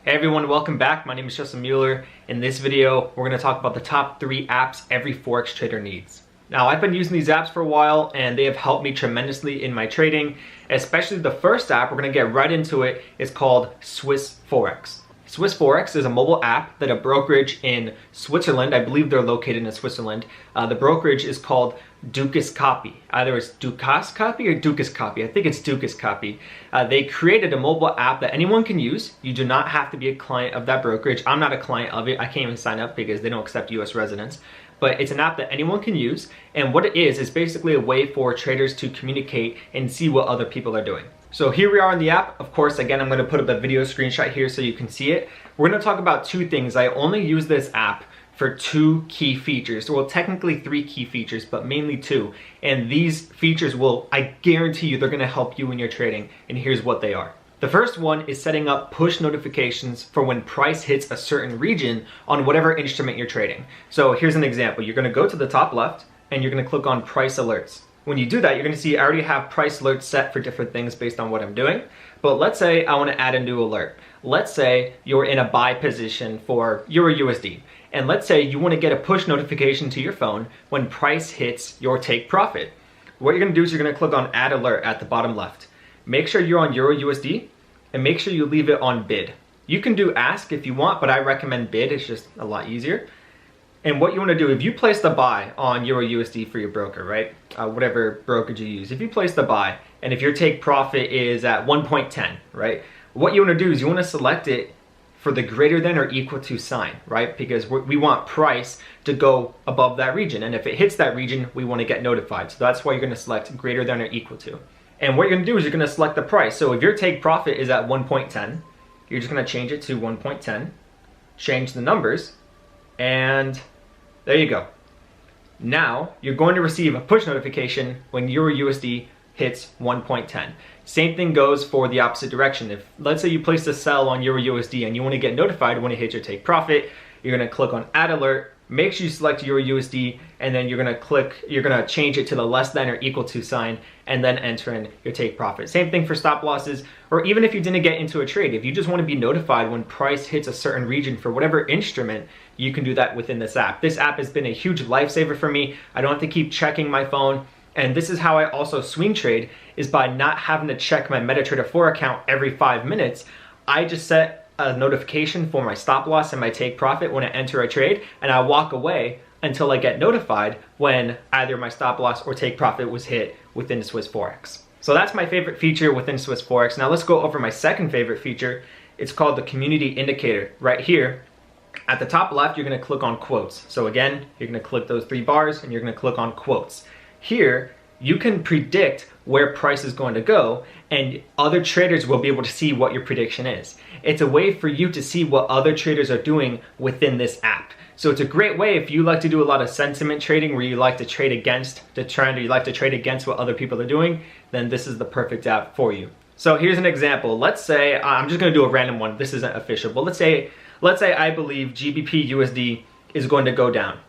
Hey everyone, welcome back. My name is Justin Mueller. In this video, we're going to talk about the top 3 apps every Forex trader needs. Now, I've been using these apps for a while and they have helped me tremendously in my trading, especially the first app. We're going to get right into it. It's called Swiss Forex. Swiss Forex is a mobile app that a brokerage in Switzerland, I believe they're located in Switzerland. The brokerage is called Dukas Copy. Either it's Dukas Copy or Dukas Copy. I think it's Dukas Copy. They created a mobile app that anyone can use. You do not have to be a client of that brokerage. I'm not a client of it. I can't even sign up because they don't accept US residents. But it's an app that anyone can use. And what it is basically a way for traders to communicate and see what other people are doing. So here we are in the app. Of course, again, I'm going to put up a video screenshot here so you can see it. We're going to talk about 2 things. I only use this app for 2 key features. Well, technically 3 key features, but mainly 2. And these features will, I guarantee you, they're going to help you in your trading. And here's what they are. The first one is setting up push notifications for when price hits a certain region on whatever instrument you're trading. So here's an example. You're going to go to the top left and you're going to click on price alerts. When you do that, you're going to see I already have price alerts set for different things based on what I'm doing. But let's say I want to add a new alert. Let's say you're in a buy position for Euro USD. And let's say you want to get a push notification to your phone when price hits your take profit. What you're going to do is you're going to click on add alert at the bottom left. Make sure you're on Euro USD and make sure you leave it on bid. You can do ask if you want, but I recommend bid. It's just a lot easier. And what you want to do, if you place the buy on Euro USD for your broker, right? Whatever brokerage you use. If you place the buy and if your take profit is at 1.10, right? What you want to do is you want to select it for the greater than or equal to sign, right? Because we want price to go above that region. And if it hits that region, we want to get notified. So that's why you're going to select greater than or equal to. And what you're going to do is you're going to select the price. So if your take profit is at 1.10, you're just going to change it to 1.10, change the numbers, and there you go. Now you're going to receive a push notification when Euro USD hits 1.10. Same thing goes for the opposite direction. If let's say you place a sell on Euro USD and you want to get notified when it hits your take profit, you're going to click on add alert. Make sure you select Euro USD and then you're going to change it to the less than or equal to sign and then enter in your take profit. Same thing for stop losses, or even if you didn't get into a trade, if you just want to be notified when price hits a certain region for whatever instrument, you can do that within this app. This app has been a huge lifesaver for me. I don't have to keep checking my phone. And this is how I also swing trade, is by not having to check my MetaTrader 4 account every 5 minutes. I just set a notification for my stop loss and my take profit when I enter a trade, and I walk away until I get notified when either my stop loss or take profit was hit within Swiss Forex. So that's my favorite feature within Swiss Forex. Now let's go over my second favorite feature. It's called the community indicator. Right here at the top left, you're going to click on quotes. So again, you're going to click those 3 bars and you're going to click on quotes. Here you can predict where price is going to go, and other traders will be able to see what your prediction is. It's a way for you to see what other traders are doing within this app. So it's a great way if you like to do a lot of sentiment trading where you like to trade against the trend, or you like to trade against what other people are doing, then this is the perfect app for you. So here's an example. Let's say, I'm just going to do a random one. This isn't official, but let's say I believe GBP USD is going to go down.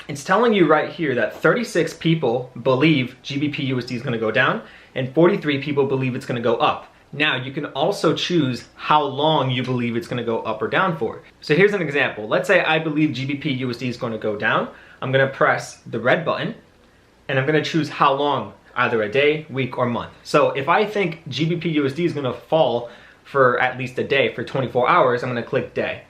It's telling you right here that 36 people believe GBP USD is going to go down and 43 people believe it's going to go up. Now you can also choose how long you believe it's going to go up or down for. So here's an example. Let's say I believe GBP USD is going to go down. I'm going to press the red button and I'm going to choose how long, either a day, week, or month. So if I think GBP USD is going to fall for at least a day, for 24 hours, I'm going to click day.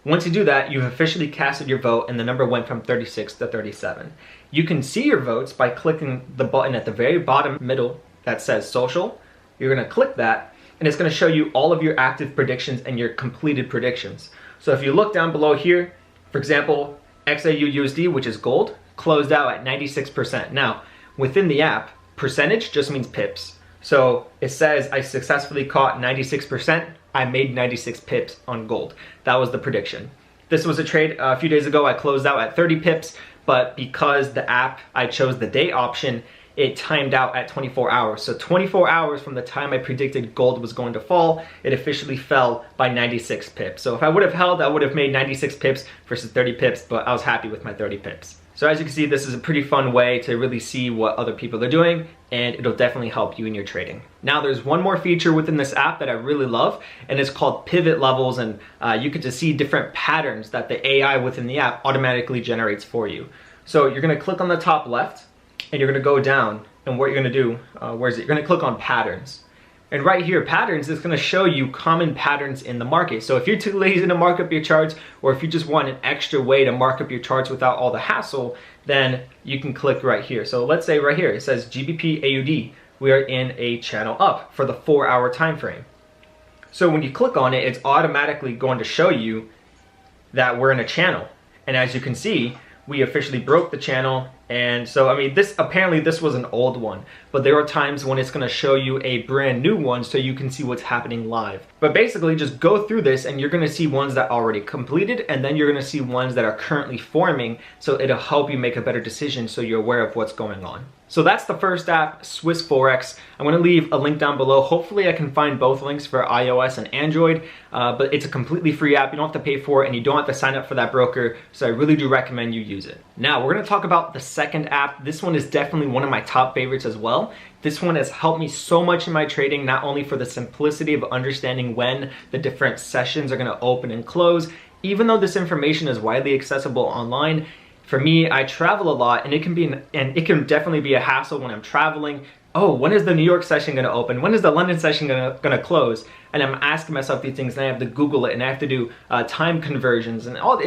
Once you do that, you've officially casted your vote and the number went from 36 to 37. You can see your votes by clicking the button at the very bottom middle that says social. You're going to click that and it's going to show you all of your active predictions and your completed predictions. So if you look down below here, for example, XAU USD, which is gold, closed out at 96%. Now, within the app, percentage just means pips. So it says I successfully caught 96%. I made 96 pips on gold. That was the prediction. This was a trade a few days ago. I closed out at 30 pips, but because the app, I chose the day option, it timed out at 24 hours. So 24 hours from the time I predicted gold was going to fall, it officially fell by 96 pips. So if I would have held, I would have made 96 pips versus 30 pips, but I was happy with my 30 pips. So as you can see, this is a pretty fun way to really see what other people are doing, and it'll definitely help you in your trading. Now there's one more feature within this app that I really love, and it's called pivot levels, and you get to see different patterns that the AI within the app automatically generates for you. So you're gonna click on the top left, and you're gonna go down, and what you're gonna do, where is it? You're gonna click on patterns. And right here, patterns is gonna show you common patterns in the market. So if you're too lazy to mark up your charts, or if you just want an extra way to mark up your charts without all the hassle, then you can click right here. So let's say right here, it says GBP AUD. We are in a channel up for the 4-hour time frame. So when you click on it, it's automatically going to show you that we're in a channel. And as you can see, we officially broke the channel. And so, I mean, apparently this was an old one, but there are times when it's gonna show you a brand new one so you can see what's happening live. But basically just go through this and you're gonna see ones that already completed, and then you're gonna see ones that are currently forming, so it'll help you make a better decision so you're aware of what's going on. So that's the first app, Swiss Forex. I'm gonna leave a link down below. Hopefully I can find both links for iOS and Android, but it's a completely free app. You don't have to pay for it and you don't have to sign up for that broker, so I really do recommend you use it. Now we're gonna talk about the second app. This one is definitely one of my top favorites as well. This one has helped me so much in my trading, not only for the simplicity of understanding when the different sessions are gonna open and close. Even though this information is widely accessible online, for me, I travel a lot, and it can definitely be a hassle when I'm traveling. Oh, when is the New York session gonna open? When is the London session gonna close? And I'm asking myself these things, and I have to Google it, and I have to do time conversions, and all.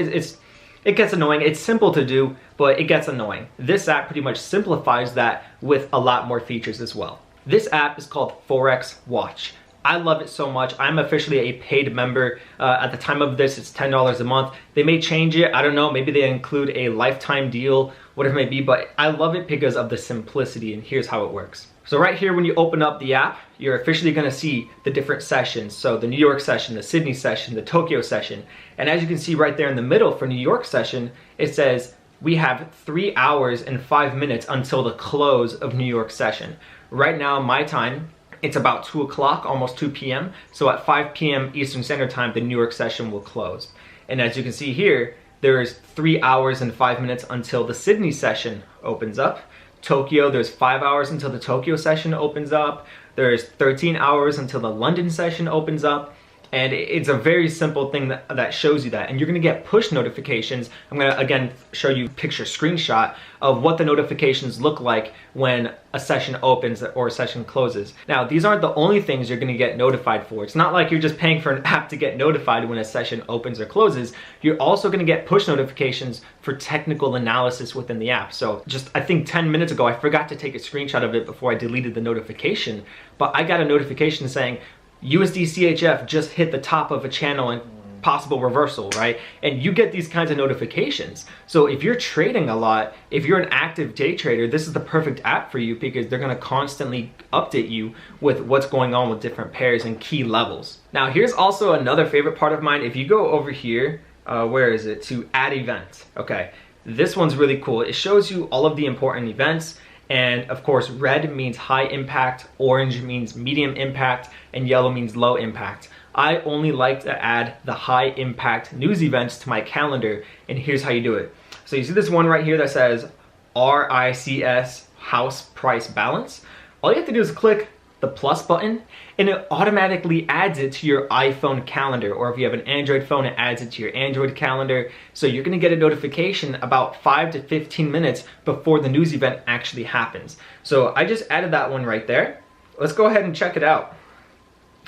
It gets annoying. It's simple to do, but it gets annoying. This app pretty much simplifies that with a lot more features as well. This app is called Forex Watch. I love it so much. I'm officially a paid member. At the time of this, it's $10 a month. They may change it. I don't know. Maybe they include a lifetime deal, whatever it may be, but I love it because of the simplicity, and here's how it works. So right here, when you open up the app, you're officially gonna see the different sessions. So the New York session, the Sydney session, the Tokyo session. And as you can see right there in the middle for New York session, it says we have 3 hours and 5 minutes until the close of New York session. Right now, my time, it's about 2 o'clock, almost 2 p.m. So at 5 p.m. Eastern Standard Time, the New York session will close. And as you can see here, there is 3 hours and 5 minutes until the Sydney session opens up. Tokyo, there's 5 hours until the Tokyo session opens up. There's 13 hours until the London session opens up. And it's a very simple thing that shows you that. And you're gonna get push notifications. I'm gonna, again, show you a picture screenshot of what the notifications look like when a session opens or a session closes. Now, these aren't the only things you're gonna get notified for. It's not like you're just paying for an app to get notified when a session opens or closes. You're also gonna get push notifications for technical analysis within the app. So just, I think 10 minutes ago, I forgot to take a screenshot of it before I deleted the notification, but I got a notification saying, USD CHF just hit the top of a channel and possible reversal, right? And you get these kinds of notifications. So if you're trading a lot, if you're an active day trader, this is the perfect app for you because they're gonna constantly update you with what's going on with different pairs and key levels. Now, here's also another favorite part of mine. If you go over here, where is it? To add event. Okay, this one's really cool. It shows you all of the important events. And of course, red means high impact, orange means medium impact, and yellow means low impact. I only like to add the high impact news events to my calendar, and here's how you do it. So you see this one right here that says RICS house price balance. All you have to do is click the plus button, and it automatically adds it to your iPhone calendar, or if you have an Android phone, it adds it to your Android calendar. So you're gonna get a notification about 5 to 15 minutes before the news event actually happens. So I just added that one right there. Let's go ahead and check it out.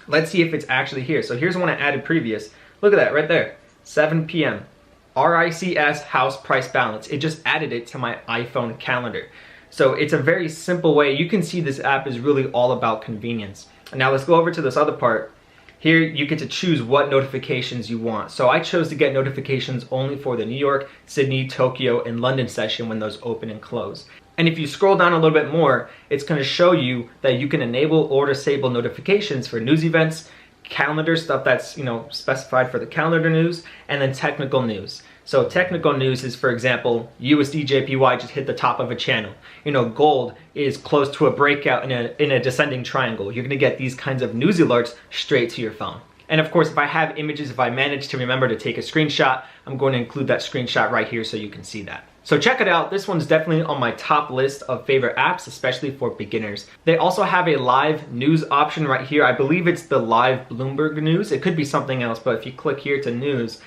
Let's see if it's actually here. So here's one I added previous. Look at that right there, 7 p.m. RICS house price balance. It just added it to my iPhone calendar. So it's a very simple way. You can see this app is really all about convenience. Now let's go over to this other part. Here you get to choose what notifications you want. So I chose to get notifications only for the New York, Sydney, Tokyo, and London session when those open and close. And if you scroll down a little bit more, it's gonna show you that you can enable or disable notifications for news events, calendar stuff that's specified for the calendar news, and then technical news. So technical news is, for example, USD JPY just hit the top of a channel. Gold is close to a breakout in a descending triangle. You're gonna get these kinds of news alerts straight to your phone. And of course, if I have images, if I manage to remember to take a screenshot, I'm going to include that screenshot right here so you can see that. So check it out, this one's definitely on my top list of favorite apps, especially for beginners. They also have a live news option right here. I believe it's the live Bloomberg news. It could be something else, but if you click here to news,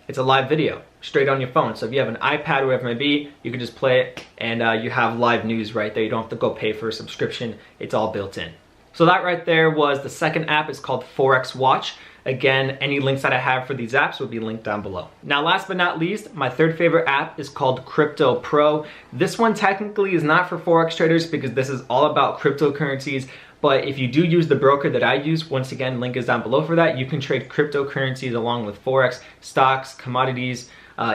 it's a live video straight on your phone. So if you have an iPad or whatever it may be, you can just play it and you have live news right there. You don't have to go pay for a subscription. It's all built in. So that right there was the second app. It's called Forex Watch. Again, any links that I have for these apps will be linked down below. Now, last but not least, my third favorite app is called Crypto Pro. This one technically is not for Forex traders because this is all about cryptocurrencies. But if you do use the broker that I use, once again, link is down below for that. You can trade cryptocurrencies along with Forex, stocks, commodities,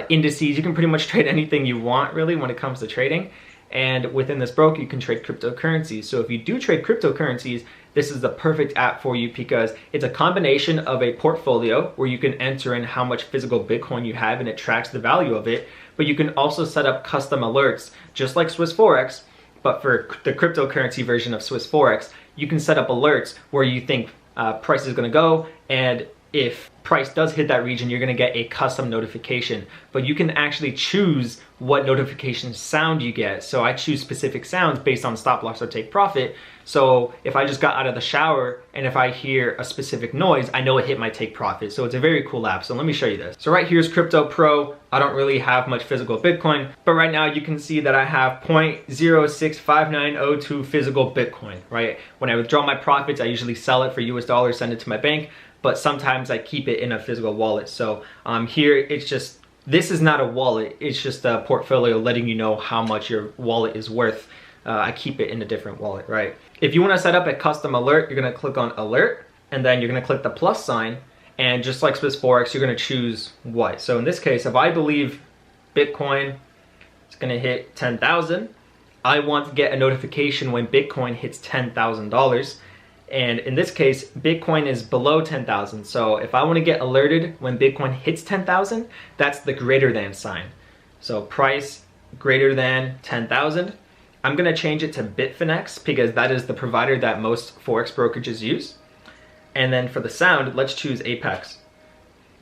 indices. You can pretty much trade anything you want really when it comes to trading. And within this broker, you can trade cryptocurrencies. So if you do trade cryptocurrencies, this is the perfect app for you because it's a combination of a portfolio where you can enter in how much physical Bitcoin you have and it tracks the value of it. But you can also set up custom alerts, just like Swiss Forex, but for the cryptocurrency version of Swiss Forex, you can set up alerts where you think price is gonna go, and if price does hit that region, you're gonna get a custom notification. But you can actually choose what notification sound you get. So I choose specific sounds based on stop loss or take profit. So if I just got out of the shower and if I hear a specific noise, I know it hit my take profit. So it's a very cool app. So let me show you this. So right here is Crypto Pro. I don't really have much physical Bitcoin, but right now you can see that I have 0.065902 physical Bitcoin, right? When I withdraw my profits, I usually sell it for US dollars, send it to my bank, but sometimes I keep it in a physical wallet. So here it's just, this is not a wallet, it's just a portfolio letting you know how much your wallet is worth. I keep it in a different wallet, right? If you wanna set up a custom alert, you're gonna click on alert, and then you're gonna click the plus sign, and just like Swiss Forex, you're gonna choose what. So in this case, if I believe Bitcoin is gonna hit 10,000, I want to get a notification when Bitcoin hits $10,000. And in this case, Bitcoin is below 10,000. So if I want to get alerted when Bitcoin hits 10,000, that's the greater than sign. So price greater than 10,000. I'm going to change it to Bitfinex because that is the provider that most Forex brokerages use. And then for the sound, let's choose Apex.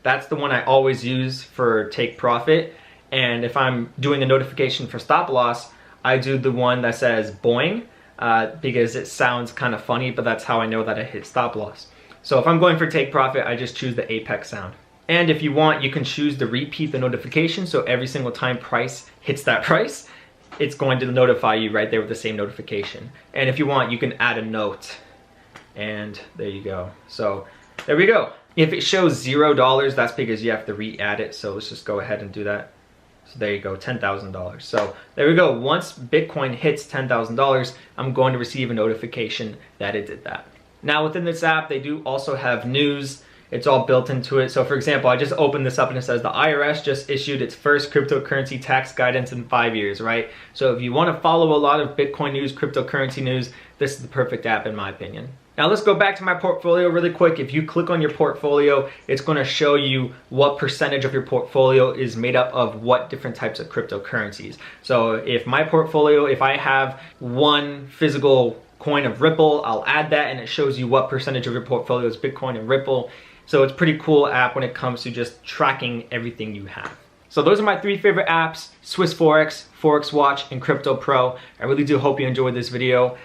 That's the one I always use for take profit. And if I'm doing a notification for stop loss, I do the one that says boing. Because it sounds kind of funny, but that's how I know that I hit stop loss. So if I'm going for take profit, I just choose the Apex sound. And if you want, you can choose to repeat the notification. So every single time price hits that price, it's going to notify you right there with the same notification. And if you want, you can add a note. And there you go. So there we go. If it shows $0, that's because you have to re-add it. So let's just go ahead and do that. So there you go, $10,000. So there we go. Once Bitcoin hits $10,000, I'm going to receive a notification that it did that. Now within this app, they do also have news. It's all built into it. So for example, I just opened this up and it says the IRS just issued its first cryptocurrency tax guidance in 5 years, right? So if you want to follow a lot of Bitcoin news, cryptocurrency news, this is the perfect app in my opinion. Now let's go back to my portfolio really quick. If you click on your portfolio, it's going to show you what percentage of your portfolio is made up of what different types of cryptocurrencies. So if my portfolio, if I have one physical coin of Ripple, I'll add that and it shows you what percentage of your portfolio is Bitcoin and Ripple. So it's a pretty cool app when it comes to just tracking everything you have. So those are my three favorite apps: Swiss Forex, Forex Watch, and Crypto Pro. I really do hope you enjoyed this video.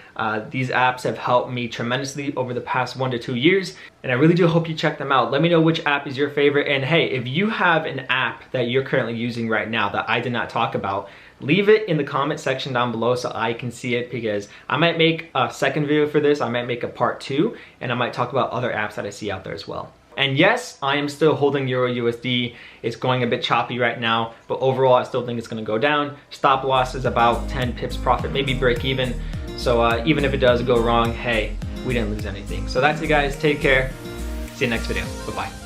These apps have helped me tremendously over the past 1 to 2 years, and I really do hope you check them out. Let me know which app is your favorite, and hey, if you have an app that you're currently using right now that I did not talk about, leave it in the comment section down below so I can see it, because I might make a second video for this. I might make a part 2, and I might talk about other apps that I see out there as well. And yes, I am still holding Euro USD. It's going a bit choppy right now, but overall I still think it's gonna go down. Stop loss is about 10 pips profit, maybe break even. So even if it does go wrong, hey, we didn't lose anything. So that's it guys, take care. See you next video, bye-bye.